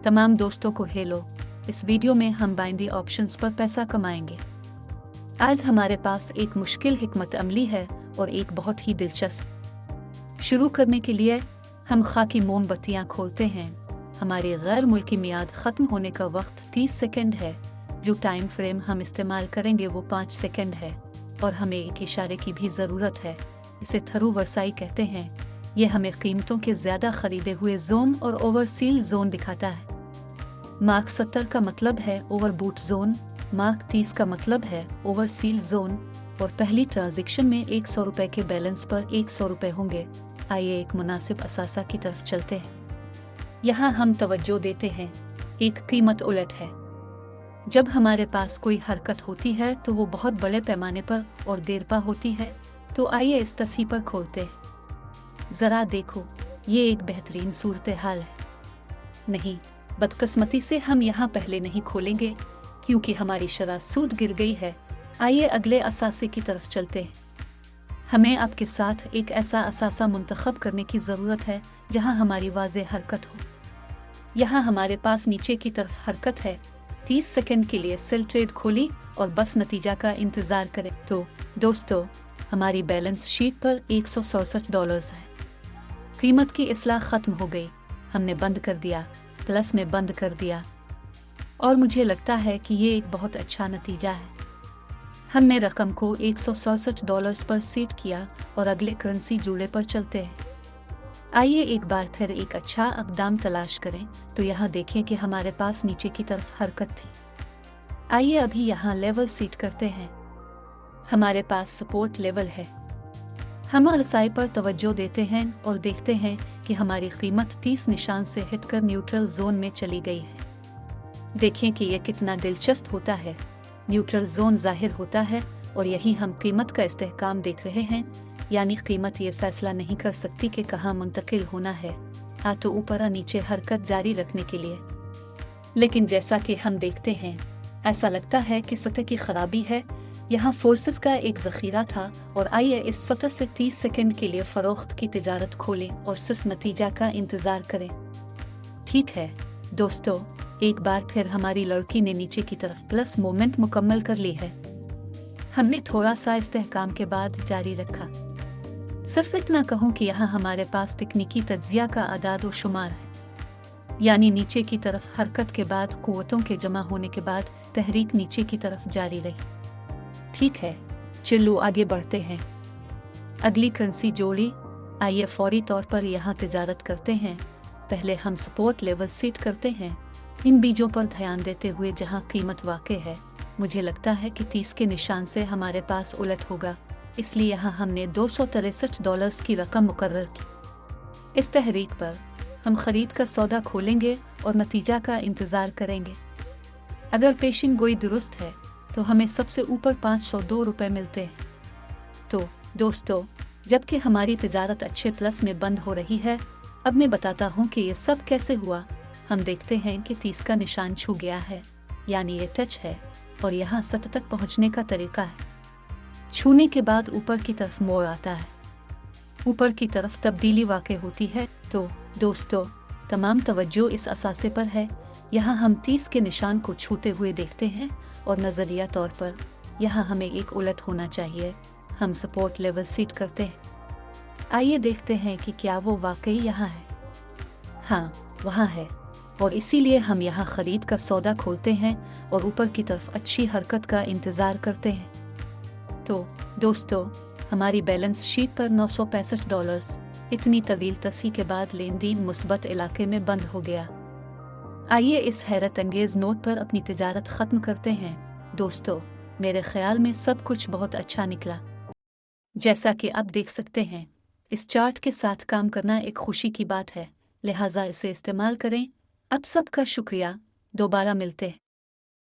तमाम दोस्तों को हेलो। इस वीडियो में हम बाइनरी ऑप्शंस पर पैसा कमाएंगे। आज हमारे पास एक मुश्किल हिकमत अमली है और एक बहुत ही दिलचस्प। शुरू करने के लिए हम खाकी मोमबत्तियां खोलते हैं। हमारी गैर मुल्की मियाद ख़त्म होने का वक्त 30 सेकंड है। जो टाइम फ्रेम हम इस्तेमाल करेंगे वो 5 सेकंड है और हमें एक इशारे की भी ज़रूरत है। इसे थरू वरसाई कहते हैं। ये हमें कीमतों के ज़्यादा ख़रीदे हुए जोन और ओवरसील जोन दिखाता है। मार्क 70 का मतलब है ओवरबूट जोन, मार्क 30 का मतलब है ओवरसील जोन और पहली ट्रांजैक्शन में 100 रुपये के बैलेंस पर 100 रुपये होंगे। आइए एक मुनासिब असासा की तरफ चलते हैं। यहाँ हम तवज्जो देते हैं, एक कीमत उलट है। जब हमारे पास कोई हरकत होती है तो वो बहुत बड़े पैमाने पर और देरपा होती है। तो आइए इस तस्वीर पर खोलते हैं। ज़रा देखो, ये एक बेहतरीन सूरत हाल है। नहीं, बदकिस्मती से हम यहाँ पहले नहीं खोलेंगे क्योंकि हमारी शरह सूद गिर गई है। आइए अगले असासे की तरफ चलते हैं। हमें आपके साथ एक ऐसा असासा मुंतखब करने की ज़रूरत है जहाँ हमारी वाज़े हरकत हो। यहाँ हमारे पास नीचे की तरफ हरकत है। 30 सेकंड के लिए सेल ट्रेड खोली और बस नतीजा का इंतज़ार करें। तो दोस्तों, हमारी बैलेंस शीट पर $167 है। कीमत की इस्लाह ख़त्म हो गई। हमने बंद कर दिया, प्लस में बंद कर दिया और मुझे लगता है कि ये एक बहुत अच्छा नतीजा है। हमने रकम को $167 पर सेट किया और अगले करेंसी जूड़े पर चलते हैं। आइए एक बार फिर एक अच्छा अक़दाम तलाश करें। तो यहाँ देखें कि हमारे पास नीचे की तरफ हरकत थी। आइए अभी यहाँ लेवल सेट करते हैं। हमारे पास सपोर्ट लेवल है। हम रसाई पर तवज्जो देते हैं और देखते हैं कि हमारी कीमत 30 निशान से हिटकर न्यूट्रल जोन में चली गई है। देखें कि यह कितना दिलचस्प होता है। न्यूट्रल जोन जाहिर होता है और यही हम कीमत का इस्तेहकाम देख रहे हैं। यानी कीमत ये फैसला नहीं कर सकती कि कहाँ मुंतकिल होना है, या तो ऊपर या नीचे हरकत जारी रखने के लिए। लेकिन जैसा कि हम देखते हैं, ऐसा लगता है कि सतह की खराबी है। यहाँ फोर्सेस का एक ज़ख़ीरा था और आइए इस सतह से 30 सेकंड के लिए फ़रोख्त की तिजारत खोलें और सिर्फ नतीजा का इंतज़ार करें। ठीक है दोस्तों, एक बार फिर हमारी लड़की ने नीचे की तरफ प्लस मोमेंट मुकम्मल कर ली है। हमने थोड़ा सा इस्तेहकाम के बाद जारी रखा। सिर्फ इतना कहूँ कि यहाँ हमारे पास तकनीकी तज्ज़िया का अदाद व शुमार है। यानी नीचे की तरफ हरकत के बाद क़ुव्वतों के जमा होने के बाद तहरीक नीचे की तरफ जारी रही। ठीक है, चलो आगे बढ़ते हैं। अगली करेंसी जोड़ी। आइए फौरी तौर पर यहाँ तिजारत करते हैं। पहले हम सपोर्ट लेवल सेट करते हैं। इन बीजों पर ध्यान देते हुए जहाँ कीमत वाक़ई है, मुझे लगता है कि 30 के निशान से हमारे पास उलट होगा, इसलिए यहाँ हमने $263 की रकम मुकर्रर की। इस तहरीक पर हम ख़रीद का सौदा खोलेंगे और नतीजा का इंतज़ार करेंगे। अगर पेशिंग गोई दुरुस्त है तो हमें सबसे ऊपर 502 रुपये मिलते हैं। तो दोस्तों, जबकि हमारी तिजारत अच्छे प्लस में बंद हो रही है, अब मैं बताता हूँ कि ये सब कैसे हुआ। हम देखते हैं कि 30 का निशान छू गया है, यानी ये टच है और यहाँ सतह तक पहुँचने का तरीका है। छूने के बाद ऊपर की तरफ मोड़ आता है। ऊपर की तरफ तब्दीली वाक़ई होती है। तो दोस्तों, तमाम तवज्जो इस असासे पर है। यहाँ हम 30 के निशान को छूते हुए देखते हैं और नज़रिया तौर पर यहाँ हमें एक उलट होना चाहिए। हम सपोर्ट लेवल सेट करते हैं। आइए देखते हैं कि क्या वो वाकई यहाँ है। हाँ, वहाँ है और इसीलिए हम यहाँ ख़रीद का सौदा खोलते हैं और ऊपर की तरफ अच्छी हरकत का इंतज़ार करते हैं। तो दोस्तों, हमारी बैलेंस शीट पर $965। इतनी तवील तस्ही के बाद लेन देन मुस्बत इलाके में बंद हो गया। आइए इस हैरत अंगेज़ नोट पर अपनी तिजारत ख़त्म करते हैं। दोस्तों, मेरे ख्याल में सब कुछ बहुत अच्छा निकला। जैसा कि आप देख सकते हैं, इस चार्ट के साथ काम करना एक खुशी की बात है, लिहाजा इसे इस्तेमाल करें। अब सबका शुक्रिया। दोबारा मिलते हैं।